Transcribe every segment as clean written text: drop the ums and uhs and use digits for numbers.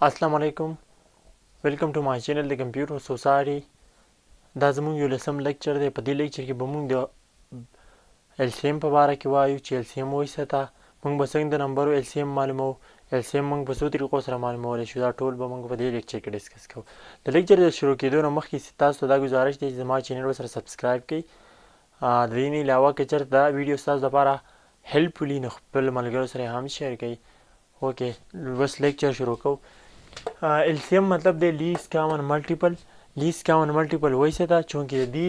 السلام علیکم ویلکم ټو مای چینل د کمپیوټر سوسایټي. دا زموږ 11 لیکچر دی. په دې لیکچر کې به موږ د LCM په باره کې وایو چې LCM وایي څه ته، موږ به څنګه د نمبرو LCM معلوموو. LCM موږ په څو طریقو سره معلومولی شو. دا ټول به موږ په دې لیکچر کې ډسکس کوو. د لیکچر د شروع کېدو نه مخکې تاسو ته دا گزارش دی چې زما چینل ورسره سبسکرایب کړئ. د دې نه علاوه که چېرته دا ویډیو ستاسو لپاره هیلپفل وي نو خپل ملګرو سره یې هم شیر کړئ. اوکې بس لیکچر شروع کوو. LCM مطلب دی لیست کامن ملټیپل. لیست کامن ملټیپل وایي څه ته، چونکې د دې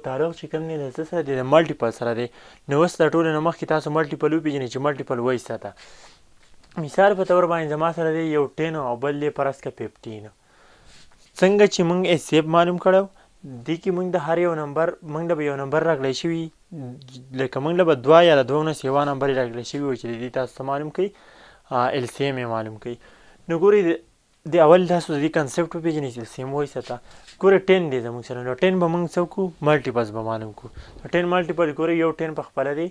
تعلق چې کوم دی د څه سره دی، د ملټیپل سره دی. نو اوس د ټولو نه مخکې تاسو ملټیپل وپېژنئ چې ملټیپل وایي څه ته. مثال په طور باندې زما سره دی یو 10 او بل دی فرض کړه 15. څنګه چې موږ LCM معلوم کړو، دې کې موږ د هر یو نمبر موږ له به یو نمبر راکړی شوي، لکه موږ له به 2 یا د 2 نه سیوا نمبر یې راکړی شوي وي چې د دې تاسو ته معلوم کړئ، LCM یې معلوم کړئ. نو ګورئ د اول تاسو د دې کنسپټ وپېژنئ چې LCM وایي څه ته. ګوره 10 دی زموږ سره، نو 10 به موږ څه وکړو، ملټیپلز به معلوم کړو. نو 10 ملټیپل ګورئ یو 10 په خپله دی،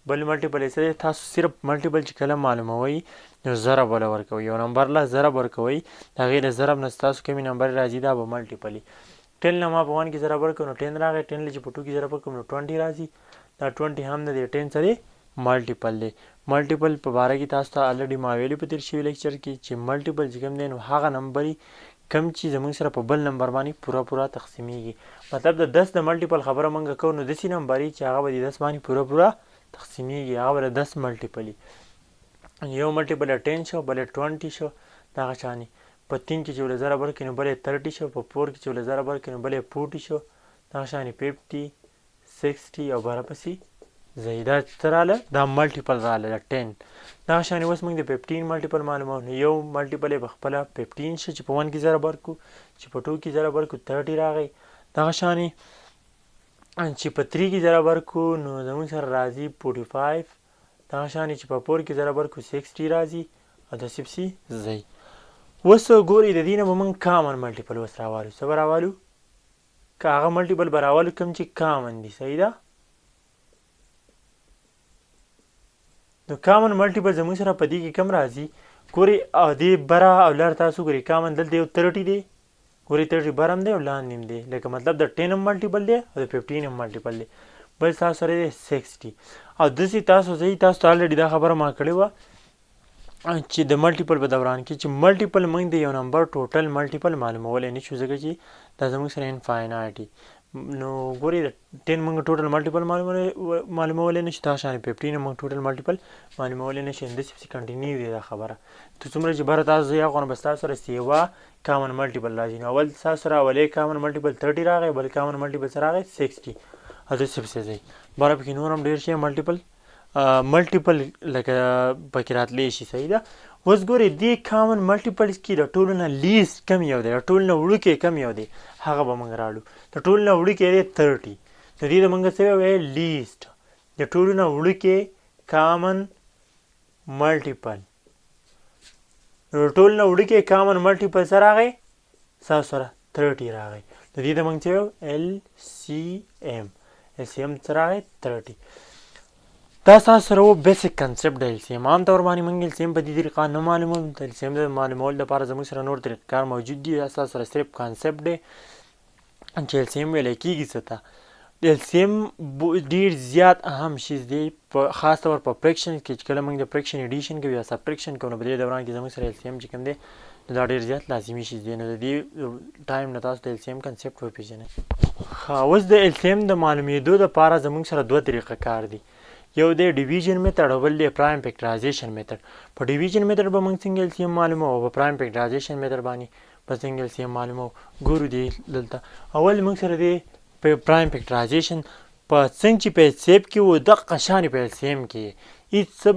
بل ملټیپل یې څه دی. تاسو صرف ملټیپل چې کله معلوموئ نو ضرب وله ورکوئ، یو نمبر له ضرب ورکوئ، د هغې د ضرب نه ستاسو کومې نمبر راځي دا به ملټیپل وي. 10 نه ما په 1 کې ضرب ورکړو نو 10 راغی، 10 له چې په 2 کې ضرب ورکړم نو 20 راځي. دا 20 هم د دې 10 څه دی، ملټیپل دی. ملټیپل په باره کې تاسو ته الریډي ما ویلي په تېر شوي لیکچر کې چې ملټیپل چې کوم دی نو هغه نمبر کم چې زموږ سره په بل نمبر باندې پوره تقسیمیږي. مطلب د 10 د ملټیپل خبره موږ کوو نو داسې نمبر وي چې هغه به د 10 باندې پوره تقسیمیږي، هغه به د 10 ملټیپل وي. یو ملټیپل 10 شو، بل 20 شو، دغه شانې. په 3 کې چې ولې ضرب ورکړي نو بل 30 شو، په 4 کې چې ولې ضرب ورکړي نو بل 40 شو، دغه شانې 50 60 او برپسې ځي. دا څه راغله، دا ملټیپل راغله د 10. دغه شانې اوس موږ د 15 ملټیپل معلوموو. نو یو ملټیپل یې په خپله 15 شو چې په 1 کې ضرب ورکړو، چې په 2 کې ضرب ورکړو 30 راغی. دغه شانې چې په 3 کې ضرب ورکړو نو زموږ سره راځي 45. دغه شانې چې په 4 کې ضرب ورکړو 60 راځي او داسې پسې ځي. اوس ګورئ د دې نه به موږ کامن ملټیپل اوس راوالو. څه به راوالو؟ که هغه ملټیپل به راوالو کوم چې کامن دي. صحیح ده؟ نو کامن ملټیپل زموږ سره په دې کې کم راځي. ګورئ دې بره او لر تاسو ګورئ کامن دلته یو 30 دی. ګورئ 30 بر هم دی او لاندې هم دی، لکه مطلب د 10 هم ملټیپل دی او د 15 هم ملټیپل دی. بل تاسو سره دی 60. او داسې تاسو ځئ، تاسو ته الریډي دا خبره ما کړې وه چې د ملټیپل په دوران کې چې ملټیپل موږ د یو نمبر ټوټل ملټیپل معلومولی نه شو، ځکه چې دا زموږ سره انفاینایټ وي. نو ګورئ د 10 موږ ټوټل ملټیپل معلومولی نه شو، دغه شانې 15 موږ ټوټل ملټیپل معلومولی نه شو. همداسې پسې کنټینیو دی دا خبره. ته څومره چې بره تاسو ځئ هغه نه به ستاسو سره سیوا کامن ملټیپل راځي. نو اول ستاسو سره اولی کامن ملټیپل 30 راغی، بل کامن ملټیپل څه راغی 60 او داسې پسې ځئ. بره پکې نور هم ډېر شی ملټیپل لکه پکې راتلی شي. صحیح ده؟ اوس ګورئ دې کامن ملټیپلز کې د ټولو نه لیست کم یو دی، د ټولو نه وړوکی کم یو دی، هغه به موږ راوړو. د ټولو نه وړوکی دی 30. نو دې ته موږ څه وایو؟ لیست. د ټولو نه وړوکی کامن ملټیپل. نو د ټولو نه وړوکی کامن ملټیپل څه راغی؟ ستاسو سره 30 راغی. نو دې ته موږ څه وایو؟ LCM. LCM څه راغی؟ 30. دا ستاسو سره و بیسک کنسپټ د LCM. عام طور باندې موږ LCM په دې طریقه نه معلوموو. د LCM د معلومولو لپاره زموږ سره نور طریقه کار موجود دي. دا ستاسو سره صرف کنسپټ دی چې LCM ویلی کېږي څه ته. LCM ډېر زیات اهم شیز دی، خاص طور په فریکشن کې چې کله موږ د فریکشن ایډیشن کوو یا سبټریکشن کوو نو په دې دوران کې زموږ سره LCM چې کوم دی نو دا ډېر زیات لازمي شیز دی. نو د دې ټایم نه تاسو د LCM کنسپټ وپېژنئ. اوس د LCM د معلومېدو دپاره زموږ سره 2 طریقه کار دی. یو دی ډیویژن میتھډ او بل دی پرایم فیکټرایزیشن میتھډ. په ډیویژن میتھډ به موږ څنګه LCM معلوموو او په پرایم فیکټرایزیشن میتھډ باندې به څنګه LCM معلوموو. ګورو دی دلته اول موږ سره دی پرایم فیکټرایزیشن په څنګه چې په HCF کې و دقه شانې په LCM کې هېڅ څه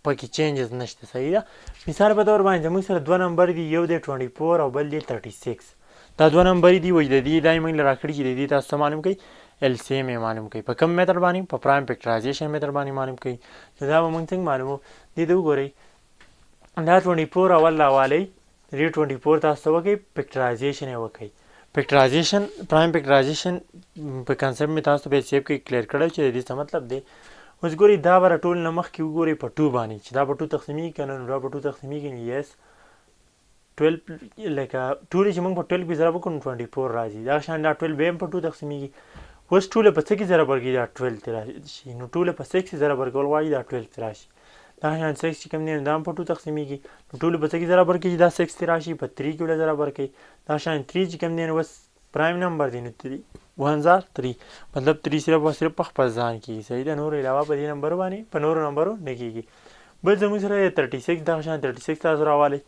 پکې چینجز نشته. صحیح ده؟ مثال په طور باندې زموږ سره 2 نمبر دي، یو دی 24 او بل دی 36. دا 2 نمبر دي وایي د دې دا یې موږ له راکړي چې د دې تاسو ته معلوم کړئ LCM یې معلوم کوي. په کوم میتھډ باندې؟ په پرایم فیکټرایزیشن میتھډ باندې معلوم کوي. نو دا به موږ څنګه معلوموو؟ دې ته وګورئ دا 24 اول راوالئ، د دې 24 تاسو ته وکړئ فیکټرایزیشن یې وکړئ. فیکټرایزیشن پرایم فیکټرایزیشن په کنسپټ مې تاسو ته په HCF کې کلیر کړی چې د دې څه مطلب دی. اوس ګورئ دا به راټول نه مخکې وګورئ په 2 باندې چې دا په 2 تقسیمیږي که نه، نو دا په 2 تقسیمیږي. یس 12 لکه ټولې چې موږ په 12 کې ضرب وکړو 24 راځي دغه شان دا 12 بیا هم په 2 تقسیمیږي اوس ټوله په څه کې ضرب ورکړي دا 12 ته راشي نو ټوله په 6 کې ضرب ورکول غواړي دا 12 ته راشي دغه شان 6 چې کوم دی نو دا هم په 2 تقسیمیږي نو ټوله په څه کې ضرب ورکړي دا 6 ته راشي په 3 کې ولې ضرب ورکړي دغه شان 3 چې کوم دی نو اوس پرایم نمبر دی نو 1003 مطلب 3 صرف په خپل ځان کېږي صحیح ده نور علاوه په دې نمبر باندې په نورو نمبرو نه کېږي بل زموږ سره 36 دغه شان 36 تاسو راوالی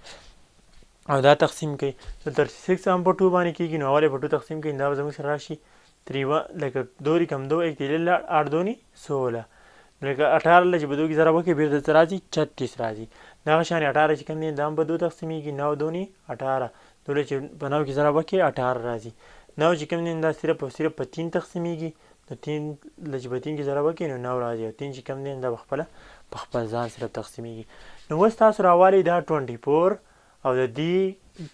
او دا تقسیم کوي نو 36 هم په 2 باندې کېږي نو اول په 2 تقسیم کوي دا زموږ سره راشي 3 لکه 2 کم 2 1 3 8 2 16 لکه 18 چې په 2 کې ضرب وکړي بیرته څه راځي 36 راځي دغه شان 18 چې کوم دی دا هم په 2 تقسیمیږي 9 2 18 دوله چې په 9 کې ضرب وکړي 18 راځي 9 چې کوم دی دا صرف او صرف په 3 تقسیمیږي نو 3 چې په 3 کې ضرب وکړي نو 9 راځي او 3 چې کوم دی دا په خپل ځان صرف تقسیمیږي نو اوس تاسو راوالی دا 24 او د دې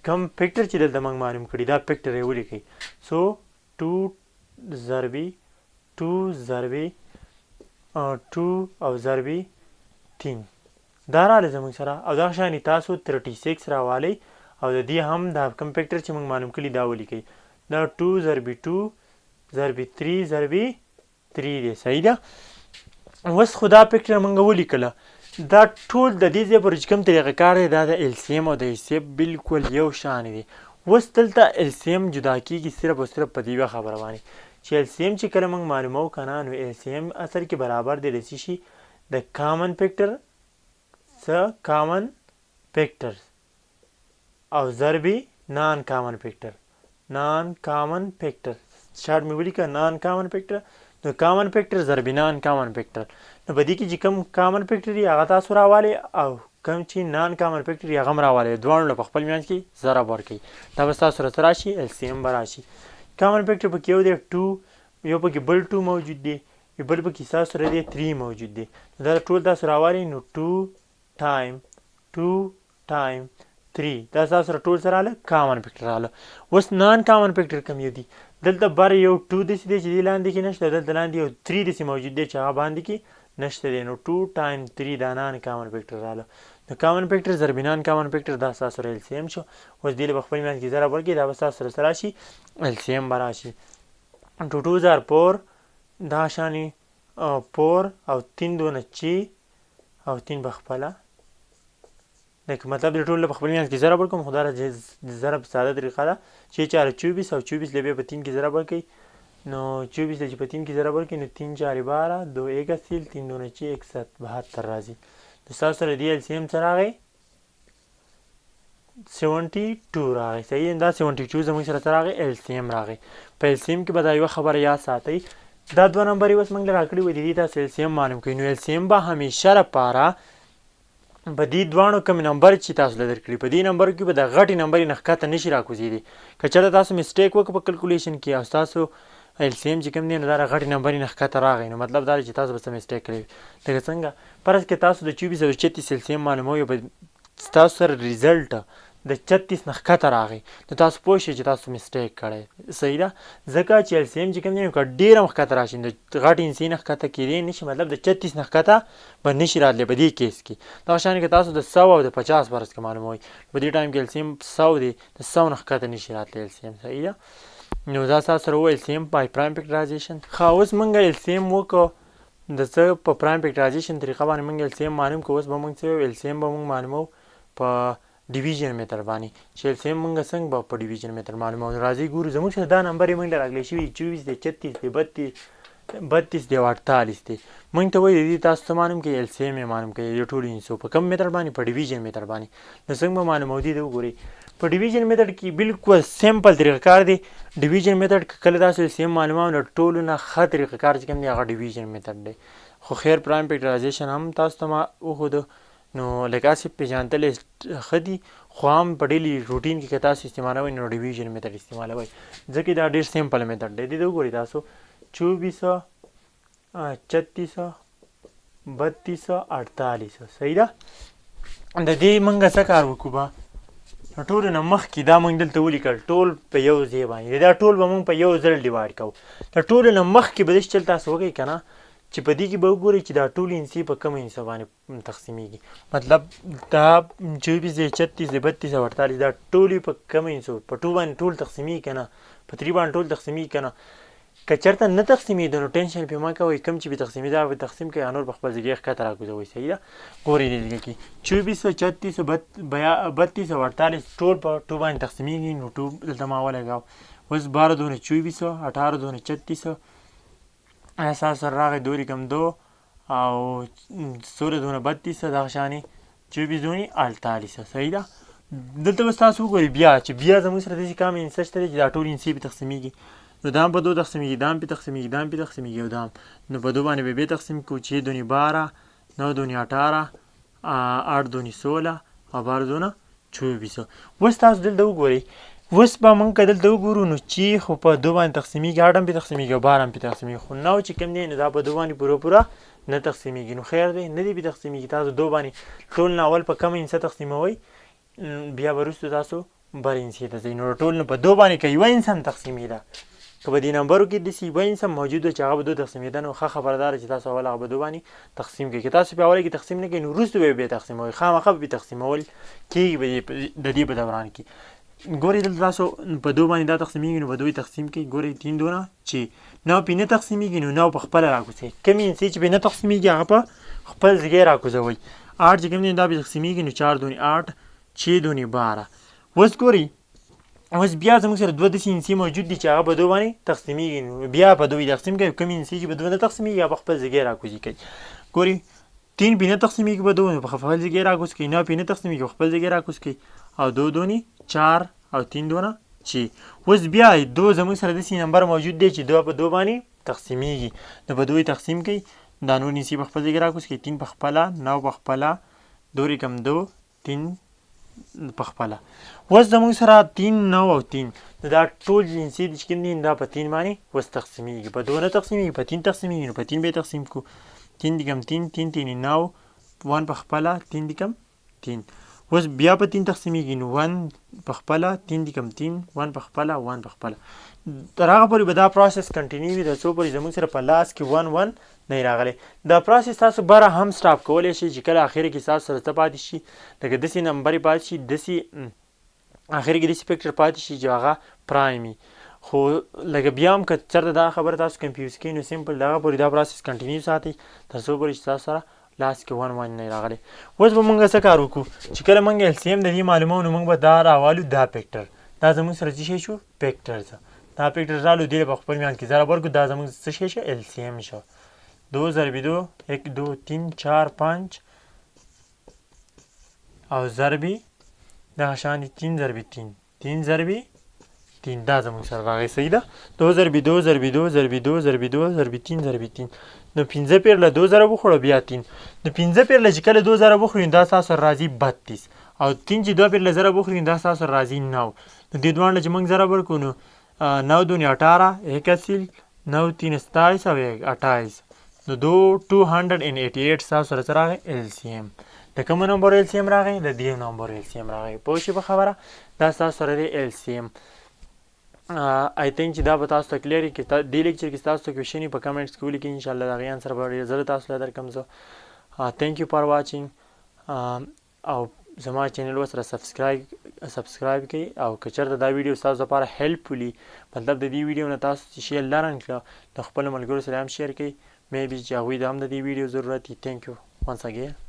کم فیکټر چې دلته موږ معلوم کړي دا فیکټر یې ولیکئ سو 2 ضربي 2 ضربي 2 او ضربي 3 دا راغلی زموږ سره او دغه شانې تاسو 36 راوالی او د دې هم دا کم فیکټر چې موږ معلوم کړي دا ولیکئ دا 2 ضربي 2 ضربي 3 ضربي 3 دی صحیح ده اوس خو دا فیکټر موږ ولیکله دا ټول د دې ځای پورې چې کوم طریقه کار دی دا د LCM او د HCF بالکل یو شان دي اوس دلته LCM جدا کېږي صرف او صرف په دې یوه خبره باندې چې LCM چې کله موږ معلومو که نه نو LCM اصل کې برابر دی د څه شي د کامن فیکټر څه کامن فیکټر او ضربي نان کامن فیکټر شارټ مې ولیکه نان کامن فیکټر نو کامن فیکټر ضربي نان کامن فیکټر نو په دې کې چې کوم کامن فیکټر دی هغه تاسو راوالی او کوم چې نان کامن فیکټر دی هغه هم راوالی دواړو له په خپل منځ کې ضرب ورکوي دا به ستاسو سره څه راشي LCM به راشي کامن فیکټر پکې یو دی 2 یو پکې بل 2 موجود دی بل پکې ستاسو سره دی 3 موجود دی دا ټول تاسو راوالی نو 2 ټایم 3 دا تاسو سره ټول سره راغله کامن فیکټر راغله اوس نان کامن فیکټر کوم یو دی دلته بر یو 2 داسې دی چې دې لاندې کې نشته دلته لاندې یو 3 داسې موجود دی چې هغه باندې کې نشته دی نو 2 ټایم 3 دا نان کامن فیکټر راغله نو کامن فیکټر ضربي نان کامن فیکټر دا ستاسو سره LCM شو اوس دې له په خپل منځ کې ضرب ورکړي دا به ستاسو سره څه راشي LCM به راشي 2 2 زار 4 دا شانې 4 او 3 دونه چی او 3 به خپله لکه مطلب د ټول په خپل منځ کې ضرب ورکړم خو دا ضرب ساده طریقه ده چې 4 24 او 24 له بیا په 3 کې ضرب ورکړئ نو 24 له چې په 3 کې ضرب ورکړئ نو 3 4 12 2 1 اصیل 3 2 9 72 راځي نو ستاسو سره دې LCM څه راغی 72 راغی صحیح دا 72 زموږ سره څه راغی LCM راغی په LCM کې به دا یوه خبره یاد ساتئ دا 2 نمبرې اوس موږ له راکړي وي د دې تاسو LCM معلوم کړئ نو LCM به همیشه لپاره په دې دواړو کوم نمبر چې تاسو له درکړي په دې نمبر کې به د غټې نمبرې نه ښکته نشي راکوزېدی که چېرته تاسو مسټیک وکړه په کلکولیشن کې او ستاسو LCM چې کوم دی نو دا غټې نمبرې نه ښکته راغی نو مطلب دا دی چې تاسو به څه مسټیک کړی لکه څنګه فرض کې تاسو د 24 او 36 LCM معلوموئ به ستاسو سره ریزلټ د 36 نه ښکته راغی نو تاسو پوه شئ چې تاسو مسټیک کړی صحیح ده ځکه چې LCM چې کوم دی نو که ډېر هم ښکته راشي د غټې انسي نه ښکته کېدی نشي مطلب د 36 نه ښکته به نشي راتلی په دې کیس کې دغه شان که تاسو د 100 او د 50 فرض کې معلوموئ په دې ټایم کې LCM 100 دی د 100 نه ښکته نشي راتلی LCM صحیح ده نو دا تاسو سره و LCM by prime factorization ښه اوس موږ LCM وکړو د څه په prime factorization طریقه باندې موږ LCM معلوم کړو اوس به موږ څه LCM به موږ معلومو په ډیویژن میتر باندې چې LCM موږ څنګه به په ډیویژن میتر معلومو راځئ ګورو زموږ سره دا نمبر یې موږ له راغلی شوي 24 دی 36 دی 32 دی او 48 دی موږ ته وایي د دې تاسو څه معلوم کړئ LCM یې معلوم کړئ د ټولو انسو په کوم میتر باندې په ډیویژن میتر باندې نو څنګه به معلومو دي د وګورئ په ډیویژن میتھډ کې بالکل سمپل طریقه کار دی ډیویژن میتھډ کله تاسو LCM معلوموم نو ټولو نه ښه طریقه کار چې کوم دی هغه ډیویژن میتھډ دی خو خیر پرایم فیکټرایزیشن هم تاسو ته ما وښودو نو لکه هسې پېژندل ښه دي خو هم په ډیلي روټین کې که تاسو استعمالوئ نو ډیویژن میتھډ استعمالوئ ځکه دا ډېر سمپل میتھډ دی دې وګورئ تاسو 24 36 32 48 صحیح ده د دې موږ څه کار وکړو به ټولو نه مخکې دا موږ دلته ولیکل ټول په یو ځای باندې دا ټول به موږ په یو ځل ډیوایډ کوو د ټولو نه مخکې به داسې چل تاسو وکړئ که نه چې په دې کې به وګورئ چې دا ټول انسي په کومه انسه باندې تقسیمیږي، مطلب دا 24 دی 36 دی 32 او 48 دا ټول په کومه انسو په 2 باندې ټول تقسیمیږي که نه، په 3 باندې ټول تقسیمیږي که نه. که چېرته نه تقسیمېده نو ټینشن پرې مه کوئ، کوم چې به تقسیمېده هغه به تقسیم کړئ او نور په خپل ځای ښکته راکوزوئ. صحیح ده. ګورئ دلته کې 24 36 32 او 48 ټول په 2 باندې تقسیمیږي، نو 2 دلته ما ولګاو. اوس 12 دونه 24 18 دونه 36 آیا ستاسو سره راغی 2 رقم 2 او 16 دونه 32 دغه شانې 24 دونې 48. صحیح ده. دلته به ستاسو وګورئ بیا چې بیا زموږ سره داسې کام انسه شته دی چې دا ټول انسې پرې تقسیمیږي، نو دا هم په 2 تقسیمیږي، دا هم پرې تقسیمیږي، دا هم پرې تقسیمیږي او دا هم، نو په 2 باندې به بیا تقسیم کړو. 6 دونې 12 9 دونې 18 8 دونې 16 او 12 دونه 24. اوس تاسو دلته وګورئ، اوس به موږ که دلته وګورو نو چې خو په 2 باندې تقسیمیږي 8 هم پرې تقسیمیږي او 12 هم پرې تقسیمیږي، خو 9 چې کوم دی نو دا په 2 باندې پوره نه تقسیمیږي. نو خیر دی نه دی پرې تقسیمیږي. تاسو 2 باندې ټول نه اول په کمه انسه تقسیموئ، بیا به وروستو تاسو بل انسې ته ځئ، نو ټول نه په 2 باندې که یوه انسه هم تقسیمېده، که به دې نمبرو کې داسې یوه انسه موجود وه چې هغه به 2 تقسیمېده نو ښه خبره دا ده چې تاسو اول هغه په 2 باندې تقسیم کړئ. که تاسو په اوله کې تقسیم نه کړئ نو وروستو به یې بیا تقسیموئ، خامخا به تقسیمول کېږي به د دې په دوران کې. ګورئ دلته تاسو په 2 باندې دا تقسیمیږي نو په 2 یې تقسیم کړئ. ګورئ 3 دونه چې 9 پرې نه تقسیمیږي نو 9 په خپله راکوزئ، کومې انسې چې پرې نه تقسیمیږي هغه په خپل ځای راکوزوئ. 8 چې کوم دی دا پرې تقسیمیږي نو 4 دونې 8 6 دونې 12. اوس ګورئ اوس بیا زموږ سره 2 داسې انسې موجود دي چې هغه په 2 باندې تقسیمیږي، نو بیا په 2 یې تقسیم کړئ. کومې انسې چې په 2 نه تقسیمیږي هغه په خپل ځای راکوزي کړئ. ګورئ 3 پرې نه تقسیمیږي په 2 نو په خپل ځای راکوز کړئ، 9 پرې نه تقسیمیږي په خپل ځای راکوز کړئ او 2 دونې 4 او 3 دونه 6. اوس بیا 2 زموږ سره داسې نمبر موجود دی چې 2 په 2 باندې تقسیمیږي، نو په 2 یې تقسیم کړئ. دا نور انسې په خپل ځای راکوز کړئ. 3 په خپله 9 په خپله 2 رقم 2 3 په خپله. اوس زموږ سره 3 9 او 3 دا ټول انسې چې کوم دي دا په 3 باندې اوس تقسیمیږي، په 2 نه تقسیمیږي په 3 تقسیمیږي، نو په 3 به یې تقسیم کړو. 3 رقم 3 3 3 9 1 په خپله 3 رقم 3. اوس بیا په 3 تقسیمیږي نو 1 په خپله 3 رقم 3 1 په خپله 1 په خپله. تر هغه پورې به دا پروسس کنټینیو وي تر څو پورې زموږ سره په لاس کې 1 1 نه راغلی. دا پروسس تاسو بره هم سټاپ کولی شئ چې کله اخر کې تاسو سره څه پاتې شي، لکه داسې نمبر یې پاتې شي، داسې اخر کې داسې فیکټر پاتې شي چې هغه پرایم وي. خو لکه بیا هم که چېرته دا خبره تاسو کنفیوز کوي نو سمپل دغه پورې دا پروسس کنټینیو ساتئ تر څو پورې چې تاسو سره لاس کې 1 1 نه راغلی. اوس به موږ څه کار وکړو چې کله موږ LCM د دې معلومو نو موږ به دا راوالو دا فیکټر، دا زموږ سره څه شی شو فیکټر ده، دا فیکټر رالو دې په خپل میان کې ضرب ورکړو، دا زموږ څه شی شو LCM شو. 2 ضرب 2 1 2 3 4 5 او ضربې دغه شان 3 ضرب 3 3 ضرب 3 دا زموږ سره راغی. صحیح ده. 2 ضرب 2 ضرب 2 ضرب 2 ضرب 2 ضرب 3 ضرب 3 نو 15 پیرله 2 ضرب وخوړو بیا 3 نو 15 پیرله چې کله 2 ضرب وخوري دا تاسو سره راځي 32 او 3 چې 2 پیرله ضرب وخوري دا تاسو سره راځي 9 نو دې دواړه چې موږ ضرب ورکړو نو 9 دونې 18 1 اصل 9 3 27 او 28 نو 288 تاسو سره څه راغی LCM. د کوم نمبر LCM راغی؟ د دې نمبر LCM راغی. پوه شئ په خبره؟ دا تاسو سره دی LCM. آی تھنک چې دا به تاسو ته کلیر وي. دې لیکچر کې تاسو ته کوېشن په کمنټس کې ولیکئ، انشاءالله د هغې انسر به ډېر زر تاسو له درکړم زه. تھینک یو فار واچینګ او زما چینل ورسره سبسکرایب کړئ او که چېرته دا ویډیو ستاسو لپاره هیلپفولي مطلب د دې ویډیو نه تاسو چې شی لرن کړه د خپلو ملګرو سره هم شیر کړئ، مې بي چې هغوی ته هم د دې ویډیو ضرورت وي. تھینک یو once again.